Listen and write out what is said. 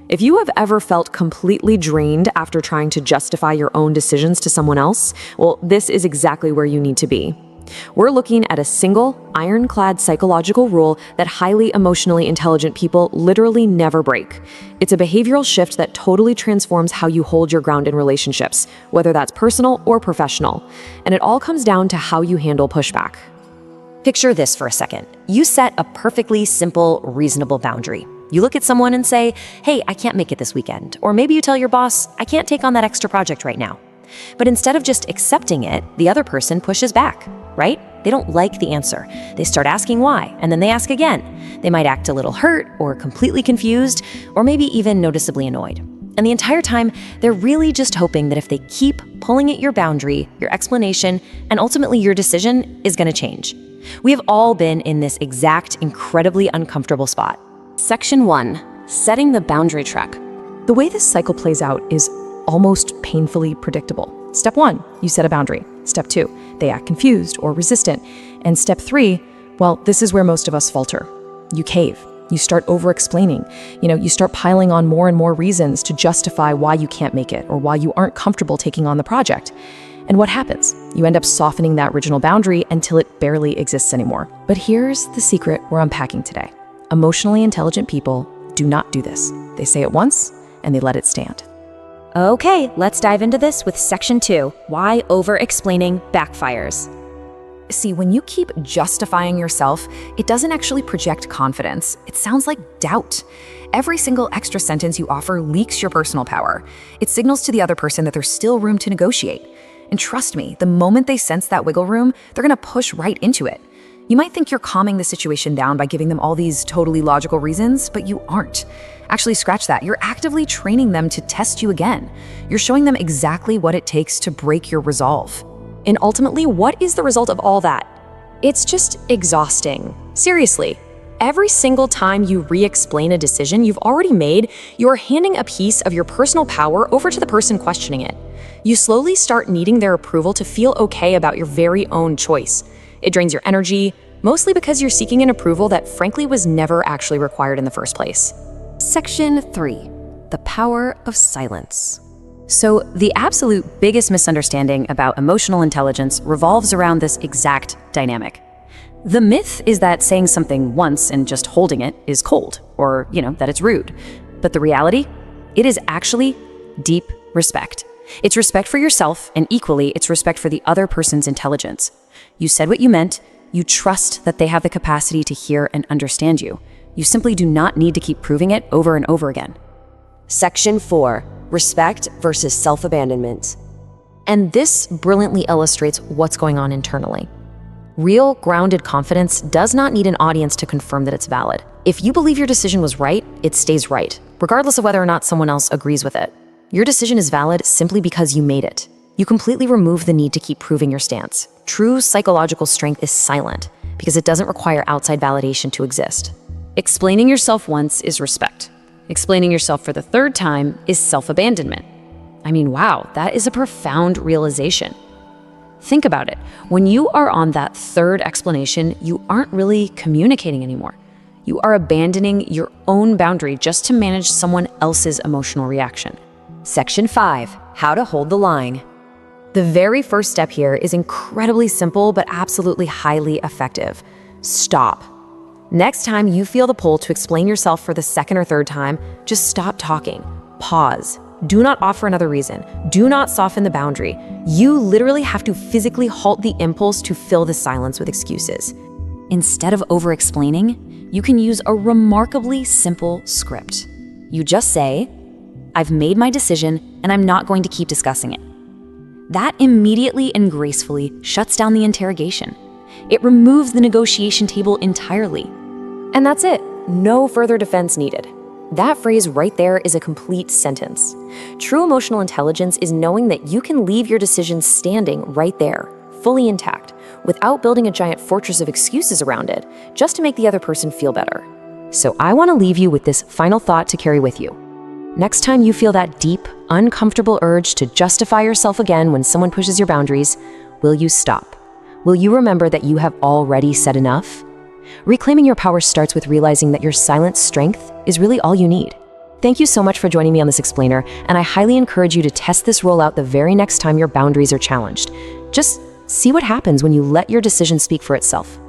If you have ever felt completely drained after trying to justify your own decisions to someone else, well, this is exactly where you need to be. We're looking at a single, ironclad psychological rule that highly emotionally intelligent people literally never break. It's a behavioral shift that totally transforms how you hold your ground in relationships, whether that's personal or professional. And it all comes down to how you handle pushback. Picture this for a second. You set a perfectly simple, reasonable boundary. You look at someone and say, hey, I can't make it this weekend. Or maybe you tell your boss, I can't take on that extra project right now. But instead of just accepting it, the other person pushes back, right? They don't like the answer. They start asking why, and then they ask again. They might act a little hurt or completely confused, or maybe even noticeably annoyed. And the entire time, they're really just hoping that if they keep pulling at your boundary, your explanation, and ultimately your decision is going to change. We have all been in this exact, incredibly uncomfortable spot. Section 1. Setting the boundary track. The way this cycle plays out is almost painfully predictable. Step 1, you set a boundary. Step 2, they act confused or resistant. And step 3, well, this is where most of us falter. You cave. You start over-explaining. You start piling on more and more reasons to justify why you can't make it or why you aren't comfortable taking on the project. And what happens? You end up softening that original boundary until it barely exists anymore. But here's the secret we're unpacking today. Emotionally intelligent people do not do this. They say it once and they let it stand. Okay, let's dive into this with Section 2, why over-explaining backfires. See, when you keep justifying yourself, it doesn't actually project confidence. It sounds like doubt. Every single extra sentence you offer leaks your personal power. It signals to the other person that there's still room to negotiate. And trust me, the moment they sense that wiggle room, they're gonna push right into it. You might think you're calming the situation down by giving them all these totally logical reasons, but you aren't. Actually, scratch that. You're actively training them to test you again. You're showing them exactly what it takes to break your resolve. And ultimately, what is the result of all that? It's just exhausting. Seriously. Every single time you re-explain a decision you've already made, you're handing a piece of your personal power over to the person questioning it. You slowly start needing their approval to feel okay about your very own choice. It drains your energy, mostly because you're seeking an approval that frankly was never actually required in the first place. Section 3. The power of silence. So the absolute biggest misunderstanding about emotional intelligence revolves around this exact dynamic. The myth is that saying something once and just holding it is cold, or, that it's rude. But the reality? It is actually deep respect. It's respect for yourself, and equally, it's respect for the other person's intelligence. You said what you meant. You trust that they have the capacity to hear and understand you. You simply do not need to keep proving it over and over again. Section 4. Respect versus self-abandonment. And this brilliantly illustrates what's going on internally. Real, grounded confidence does not need an audience to confirm that it's valid. If you believe your decision was right, it stays right, regardless of whether or not someone else agrees with it. Your decision is valid simply because you made it. You completely remove the need to keep proving your stance. True psychological strength is silent because it doesn't require outside validation to exist. Explaining yourself once is respect. Explaining yourself for the third time is self-abandonment. I mean, wow, that is a profound realization. Think about it. When you are on that third explanation, you aren't really communicating anymore. You are abandoning your own boundary just to manage someone else's emotional reaction. Section 5. How to hold the line. The very first step here is incredibly simple, but absolutely highly effective. Stop. Next time you feel the pull to explain yourself for the second or third time, just stop talking. Pause. Do not offer another reason. Do not soften the boundary. You literally have to physically halt the impulse to fill the silence with excuses. Instead of over-explaining, you can use a remarkably simple script. You just say, I've made my decision and I'm not going to keep discussing it. That immediately and gracefully shuts down the interrogation. It removes the negotiation table entirely. And that's it. No further defense needed. That phrase right there is a complete sentence. True emotional intelligence is knowing that you can leave your decision standing right there, fully intact, without building a giant fortress of excuses around it, just to make the other person feel better. So I want to leave you with this final thought to carry with you. Next time you feel that deep, uncomfortable urge to justify yourself again when someone pushes your boundaries, will you stop? Will you remember that you have already said enough? Reclaiming your power starts with realizing that your silent strength is really all you need. Thank you so much for joining me on this explainer, and I highly encourage you to test this rule out the very next time your boundaries are challenged. Just see what happens when you let your decision speak for itself.